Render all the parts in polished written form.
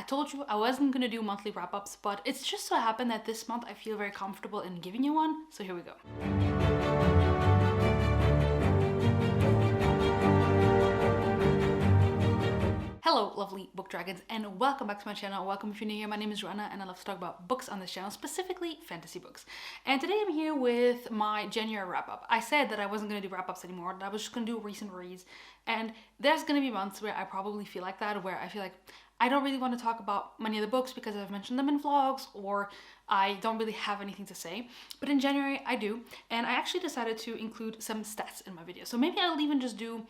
told you I wasn't gonna do monthly wrap-ups, but it's just so happened that this month I feel very comfortable in giving you one, so here we go. Hello lovely book dragons, and welcome back to my channel. Welcome if you're new here. My name is Joana and I love to talk about books on this channel, specifically fantasy books. And today I'm here with my January wrap-up. I said that I wasn't going to do wrap-ups anymore, that I was just going to do recent reads. And there's going to be months where I probably feel like that, where I feel like I don't really want to talk about many of the books because I've mentioned them in vlogs, or I don't really have anything to say. But in January I do, and I actually decided to include some stats in my video. So maybe I'll even just do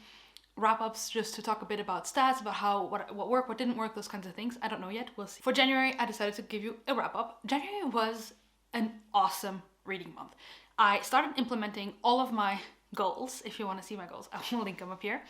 wrap-ups just to talk a bit about stats, about how what worked, what didn't work, those kinds of things. I don't know yet, we'll see. For January, I decided to give you a wrap-up. January was an awesome reading month. I started implementing all of my goals. If you want to see my goals, I will link them up here.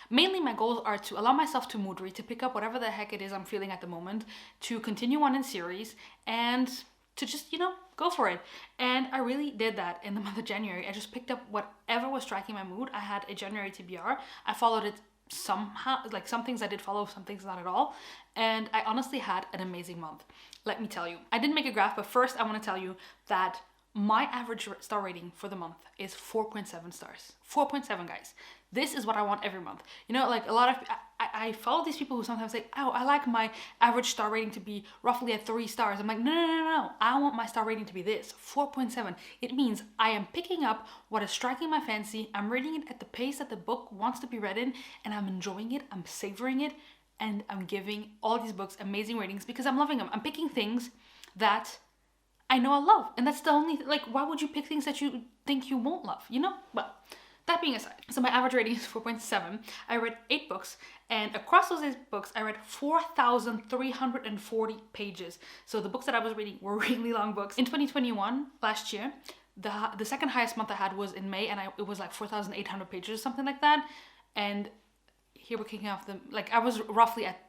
Mainly my goals are to allow myself to mood read, to pick up whatever the heck it is I'm feeling at the moment, to continue on in series, and to just, you know, go for it. And I really did that in the month of January. I just picked up whatever was striking my mood. I had a January TBR. I followed it somehow, like some things I did follow, some things not at all. And I honestly had an amazing month. Let me tell you. I didn't make a graph, but first I want to tell you that my average star rating for the month is 4.7 stars. 4.7, guys. This is what I want every month. You know, like a lot of, I follow these people who sometimes say, oh, I like my average star rating to be roughly at 3 stars. I'm like, no. I want my star rating to be this, 4.7. It means I am picking up what is striking my fancy. I'm reading it at the pace that the book wants to be read in, and I'm enjoying it. I'm savoring it, and I'm giving all these books amazing ratings because I'm loving them. I'm picking things that I know I love, and that's the only, like, why would you pick things that you think you won't love, you know? But that being aside, so my average rating is 4.7. I read 8 books, and across those 8 books, I read 4,340 pages. So the books that I was reading were really long books. In 2021, last year, the second highest month I had was in May, and it was like 4,800 pages or something like that. And here we're kicking off I was roughly at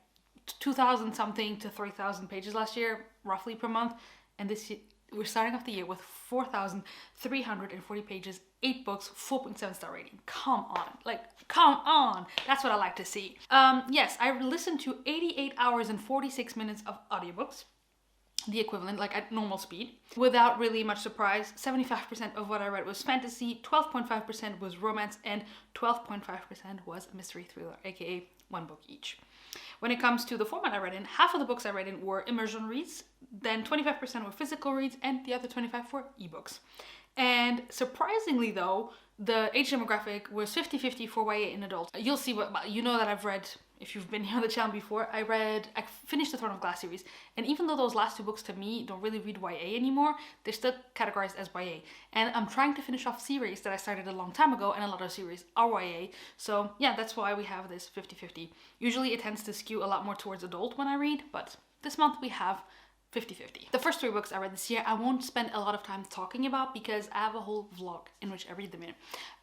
2,000 something to 3,000 pages last year, roughly per month. And this year, we're starting off the year with 4,340 pages, 8 books, 4.7 star rating. Come on, come on. That's what I like to see. Yes, I listened to 88 hours and 46 minutes of audiobooks, the equivalent, like at normal speed. Without really much surprise, 75% of what I read was fantasy, 12.5% was romance, and 12.5% was mystery thriller, aka 1 book each. When it comes to the format I read in, half of the books I read in were immersion reads, then 25% were physical reads, and the other 25% were ebooks. And surprisingly though, the age demographic was 50-50 for YA and adults. You'll see you know that I've read, if you've been here on the channel before, I finished the Throne of Glass series, and even though those last 2 books to me don't really read YA anymore, they're still categorized as YA. And I'm trying to finish off series that I started a long time ago, and a lot of series are YA. So yeah, that's why we have this 50-50. Usually it tends to skew a lot more towards adult when I read, but this month we have 50-50. The first 3 books I read this year, I won't spend a lot of time talking about because I have a whole vlog in which I read them in.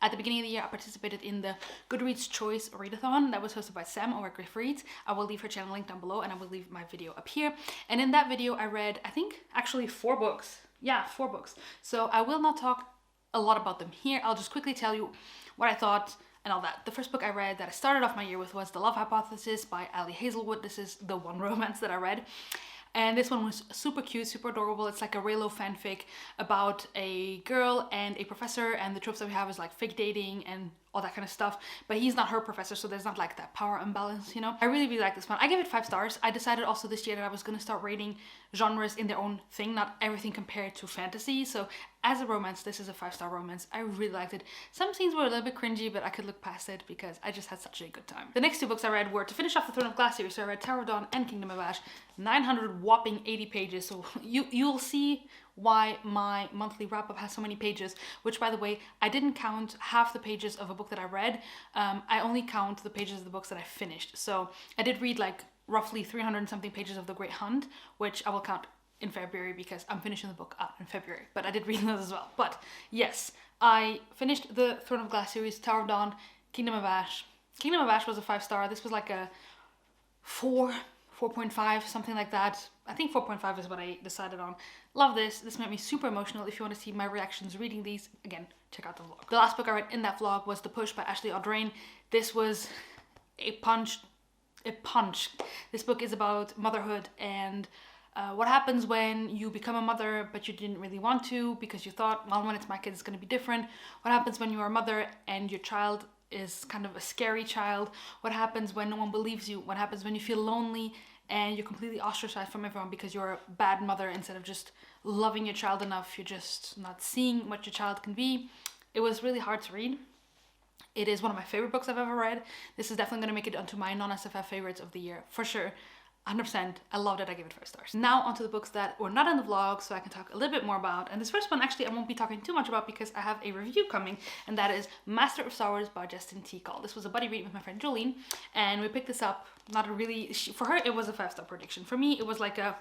At the beginning of the year, I participated in the Goodreads Choice Readathon that was hosted by Sam over at Griff Reads. I will leave her channel link down below, and I will leave my video up here. And in that video, I read, I think, actually 4 books. Yeah, 4 books. So I will not talk a lot about them here. I'll just quickly tell you what I thought and all that. The first book I read that I started off my year with was The Love Hypothesis by Ali Hazelwood. This is the one romance that I read. And this one was super cute, super adorable. It's like a Raylo fanfic about a girl and a professor, and the tropes that we have is like fake dating and all that kind of stuff, but he's not her professor, so there's not like that power imbalance, you know? I really like this one. I gave it 5 stars. I decided also this year that I was gonna start rating genres in their own thing, not everything compared to fantasy. So as a romance, this is a 5-star romance. I really liked it. Some scenes were a little bit cringy, but I could look past it because I just had such a good time. The next 2 books I read were to finish off the Throne of Glass series. So I read Tower of Dawn and Kingdom of Ash, 900 whopping 80 pages. So you'll see why my monthly wrap-up has so many pages, which, by the way, I didn't count half the pages of a book that I read. I only count the pages of the books that I finished. So I did read like roughly 300 and something pages of The Great Hunt, which I will count in February because I'm finishing the book out in February, but I did read those as well. But yes, I finished the Throne of Glass series, Tower of Dawn, Kingdom of Ash. Kingdom of Ash was a 5-star. This was like a 4.5, something like that. I think 4.5 is what I decided on. Love this. This made me super emotional. If you want to see my reactions reading these, again, check out the vlog. The last book I read in that vlog was The Push by Ashley Audrain. This was a punch a punch. This book is about motherhood and what happens when you become a mother but you didn't really want to because you thought, well, when it's my kid, it's going to be different. What happens when you are a mother and your child is kind of a scary child? What happens when no one believes you? What happens when you feel lonely and you're completely ostracized from everyone because you're a bad mother? Instead of just loving your child enough, you're just not seeing what your child can be. It was really hard to read. It is one of my favorite books I've ever read. This is definitely going to make it onto my non-SFF favorites of the year, for sure. 100%. I loved it. I gave it 5 stars. Now onto the books that were not in the vlog, so I can talk a little bit more about. And this first one, actually, I won't be talking too much about because I have a review coming, and that is Master of Star Wars by Justin T. Call. This was a buddy read with my friend Jolene, and we picked this up. Not a really... For her, it was a 5-star prediction. For me, it was like a...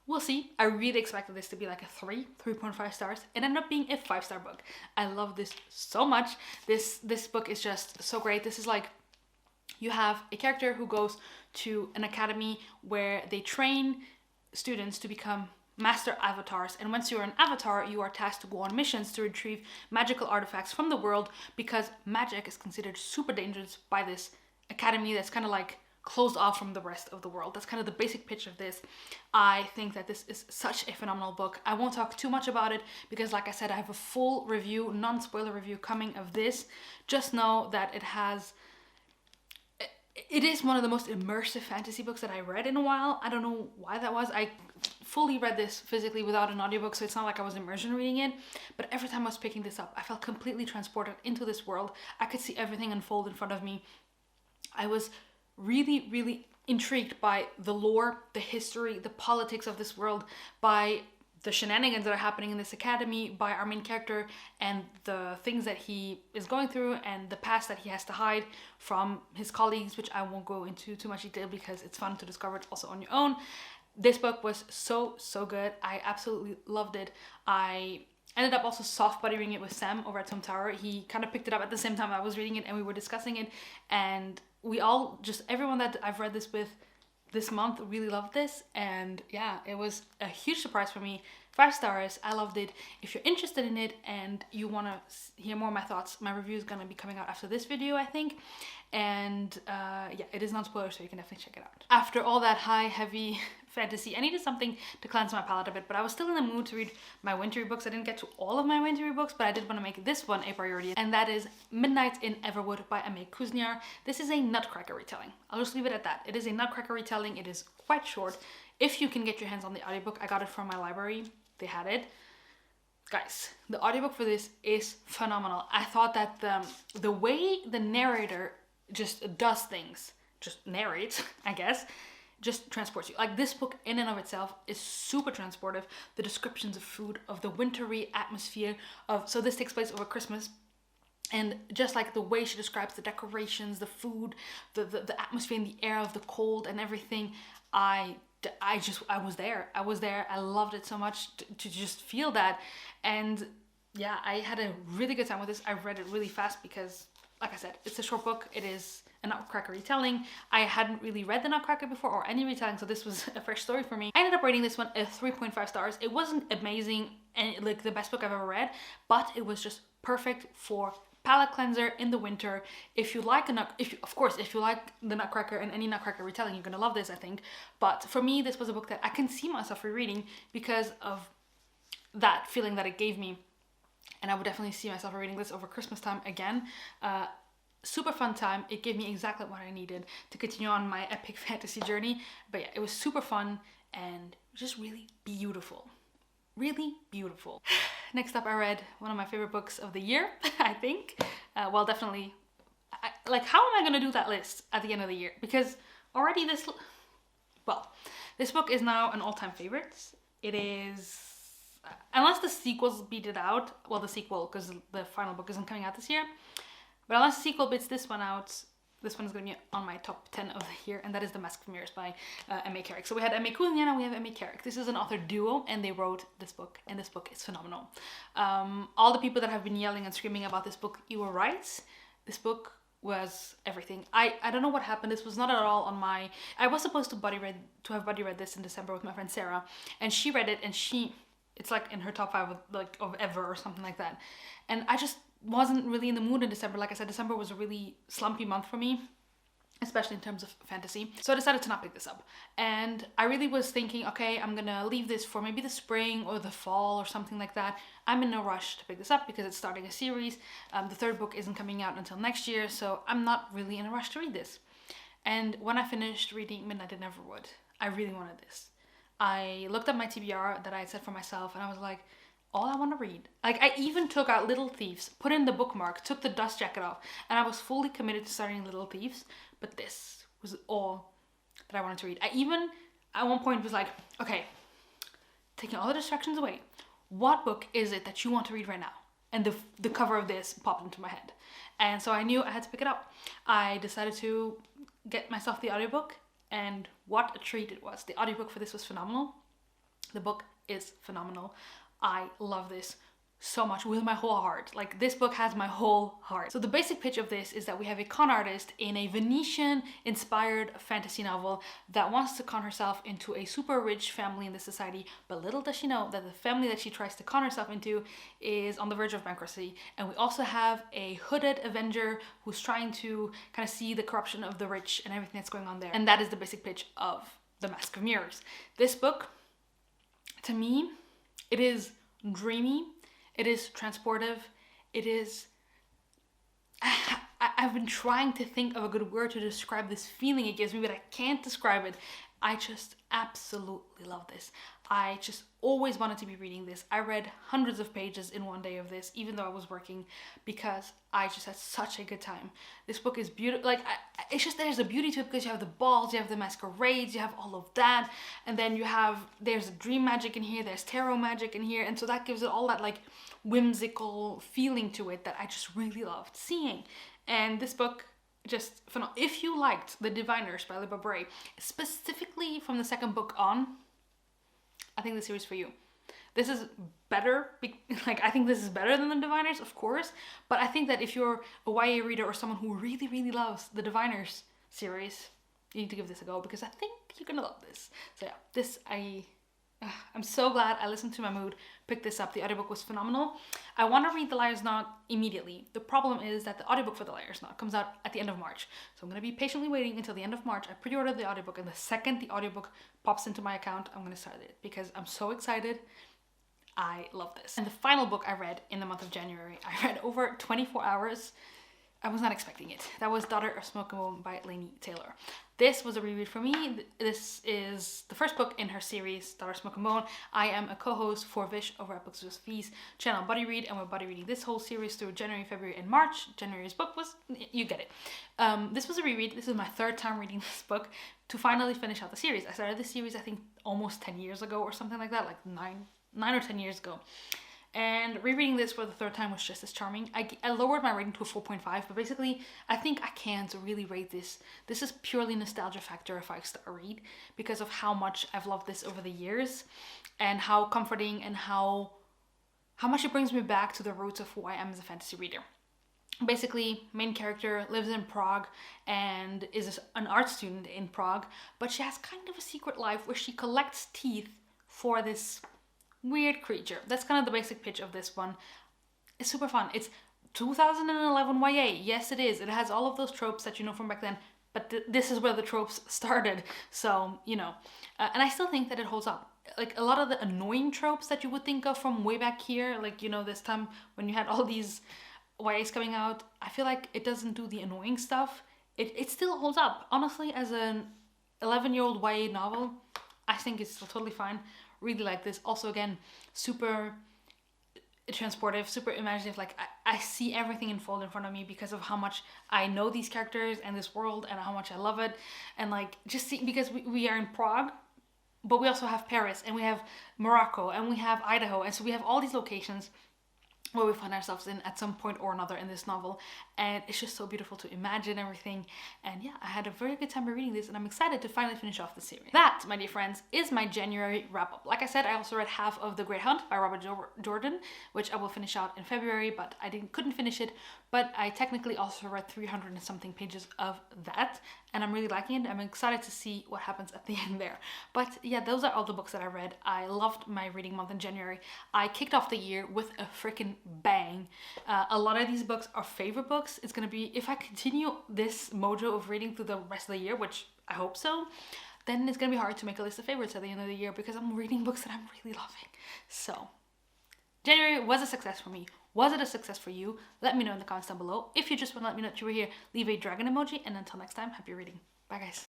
We'll see. I really expected this to be like a 3.5 stars. It ended up being a 5-star book. I love this so much. This book is just so great. This is like, you have a character who goes to an academy where they train students to become master avatars, and once you're an avatar, you are tasked to go on missions to retrieve magical artifacts from the world, because magic is considered super dangerous by this academy that's kind of like closed off from the rest of the world. That's kind of the basic pitch of this. I think that this is such a phenomenal book. I won't talk too much about it because, like I said, I have a full review, non-spoiler review coming of this. Just know that it is one of the most immersive fantasy books that I read in a while. I don't know why that was. I fully read this physically without an audiobook, so it's not like I was immersion reading it. But every time I was picking this up, I felt completely transported into this world. I could see everything unfold in front of me. I was really, really intrigued by the lore, the history, the politics of this world, by the shenanigans that are happening in this academy, by our main character and the things that he is going through and the past that he has to hide from his colleagues, which I won't go into too much detail because it's fun to discover it also on your own. This book was so good. I absolutely loved it. I ended up also soft buddying it with Sam over at Tom Tower. He kind of picked it up at the same time I was reading it, and we were discussing it, and we all, just everyone that I've read this with this month really loved this. And yeah, it was a huge surprise for me. 5 stars. I loved it. If you're interested in it and you want to hear more of my thoughts, my review is going to be coming out after this video, I think. And yeah, it is non-spoiler, so you can definitely check it out. After all that high, heavy fantasy, I needed something to cleanse my palate a bit, but I was still in the mood to read my wintry books. I didn't get to all of my wintry books, but I did want to make this one a priority, and that is Midnight in Everwood by M.A. Kuzniar. This is a Nutcracker retelling. I'll just leave it at that. It is a Nutcracker retelling. It is quite short. If you can get your hands on the audiobook, I got it from my library. They had it. Guys, the audiobook for this is phenomenal. I thought that the way the narrator just does things, just narrates, I guess, just transports you. Like, this book in and of itself is super transportive. The descriptions of food, of the wintry atmosphere of, so this takes place over Christmas, and just like the way she describes the decorations, the food, the atmosphere in the air of the cold and everything, I was there. I loved it so much to just feel that. And yeah, I had a really good time with this. I read it really fast because, like I said, it's a short book. It is a Nutcracker retelling. I hadn't really read the Nutcracker before, or any retelling, so this was a fresh story for me. I ended up rating this one a 3.5 stars. It wasn't amazing and like the best book I've ever read, but it was just perfect for palate cleanser in the winter. If you like if you like the Nutcracker and any Nutcracker retelling, you're gonna love this, I think. But for me, this was a book that I can see myself rereading because of that feeling that it gave me, and I would definitely see myself reading this over Christmas time again. Super fun time. It gave me exactly what I needed to continue on my epic fantasy journey. But yeah, it was super fun and just really beautiful. Really beautiful. Next up, I read one of my favorite books of the year, I think. Well, definitely. Like, how am I going to do that list at the end of the year? Because already this book is now an all-time favorite. It is, unless the sequels beat it out, well, the sequel, because the final book isn't coming out this year, but unless the sequel beats this one out, this one is going to be on my top 10 of the year, and that is The Mask of Mirrors by M.A. Carrick. So we had M.A. Kuzniar and we have M.A. Carrick. This is an author duo, and they wrote this book, and this book is phenomenal. All the people that have been yelling and screaming about this book, you were right. This book was everything. I don't know what happened. This was not at all on my... I was supposed to have buddy read this in December with my friend Sarah, and she read it, and it's like in her top 5 of ever or something like that. And I just wasn't really in the mood in December. Like I said, December was a really slumpy month for me. especially in terms of fantasy. So I decided to not pick this up. And I really was thinking, okay, I'm gonna leave this for maybe the spring or the fall or something like that. I'm in no rush to pick this up because it's starting a series. The third book isn't coming out until next year, so I'm not really in a rush to read this. And when I finished reading Midnight in Everwood, I really wanted this. I looked at my TBR that I had set for myself and I was like, all I want to read. Like, I even took out Little Thieves, put in the bookmark, took the dust jacket off, and I was fully committed to starting Little Thieves. But this was all that I wanted to read. I even, at one point, was like, okay, taking all the distractions away, what book is it that you want to read right now? And the cover of this popped into my head. And so I knew I had to pick it up. I decided to get myself the audiobook, and what a treat it was. The audiobook for this was phenomenal. The book is phenomenal. I love this so much with my whole heart. Like, this book has my whole heart. So the basic pitch of this is that we have a con artist in a Venetian inspired fantasy novel that wants to con herself into a super rich family in this society, but little does she know that the family that she tries to con herself into is on the verge of bankruptcy. And we also have a hooded avenger who's trying to kind of see the corruption of the rich and everything that's going on there. And that is the basic pitch of The Mask of Mirrors. This book, to me, it is dreamy, it is transportive, it is... I've been trying to think of a good word to describe this feeling it gives me, but I can't describe it. I just absolutely love this. I just always wanted to be reading this. I read hundreds of pages in one day of this, even though I was working, because I just had such a good time. This book is beautiful. Like, it's just, there's a beauty to it because you have the balls, you have the masquerades, you have all of that. And then there's dream magic in here, there's tarot magic in here. And so that gives it all that like whimsical feeling to it that I just really loved seeing. And this book, just phenomenal. If you liked The Diviners by Libba Bray, specifically from the second book on, I think the series for you. This is better, like, I think this is better than The Diviners, of course, but I think that if you're a YA reader or someone who really, really loves The Diviners series, you need to give this a go because I think you're gonna love this. So yeah, this, I'm so glad I listened to my mood, picked this up. The audiobook was phenomenal. I want to read The Liar's Knot immediately. The problem is that the audiobook for The Liar's Knot comes out at the end of March. So I'm going to be patiently waiting until the end of March. I pre-ordered the audiobook, and the second the audiobook pops into my account, I'm going to start it because I'm so excited. I love this. And the final book I read in the month of January, I read over 24 hours. I was not expecting it. That was Daughter of Smoke and Bone by Laini Taylor. This was a reread for me. This is the first book in her series, Daughter of Smoke and Bone. I am a co-host for Vish over at Books with V's channel Buddy Read, and we're buddy reading this whole series through January, February, and March. January's book was, you get it. This was a reread. This is my third time reading this book to finally finish out the series. I started this series, I think, almost 10 years ago or something like that, like nine or 10 years ago. And rereading this for the third time was just as charming. I lowered my rating to a 4.5, but basically I think I can't really rate this. This is purely nostalgia factor if I start a read because of how much I've loved this over the years and how comforting and how much it brings me back to the roots of who I am as a fantasy reader. Basically, main character lives in Prague and is an art student in Prague, but she has kind of a secret life where she collects teeth for this weird creature. That's kind of the basic pitch of this one. It's super fun. It's 2011 YA. Yes, it is. It has all of those tropes that you know from back then, but this is where the tropes started. So, you know, and I still think that it holds up. Like, a lot of the annoying tropes that you would think of from way back here, like, you know, this time when you had all these YAs coming out, I feel like it doesn't do the annoying stuff. It still holds up. Honestly, as an 11-year-old YA novel, I think it's still totally fine. Really like this. Also, again, super transportive, super imaginative. Like, I see everything unfold in front of me because of how much I know these characters and this world and how much I love it. And like, just see, because we are in Prague, but we also have Paris and we have Morocco and we have Idaho. And so we have all these locations where we find ourselves in at some point or another in this novel, and it's just so beautiful to imagine everything. And yeah, I had a very good time reading this, and I'm excited to finally finish off the series. That, my dear friends, is my January wrap-up. Like I said, I also read half of The Great Hunt by Robert Jordan, which I will finish out in February, but I couldn't finish it. But I technically also read 300 and something pages of that, and I'm really liking it. I'm excited to see what happens at the end there. But yeah, those are all the books that I read. I loved my reading month in January. I kicked off the year with a freaking bang. A lot of these books are favorite books. It's gonna be, if I continue this mojo of reading through the rest of the year, which I hope so, then it's gonna be hard to make a list of favorites at the end of the year because I'm reading books that I'm really loving. So January was a success for me. Was it a success for you? Let me know in the comments down below. If you just want to let me know that you were here, leave a dragon emoji. And until next time, happy reading. Bye guys.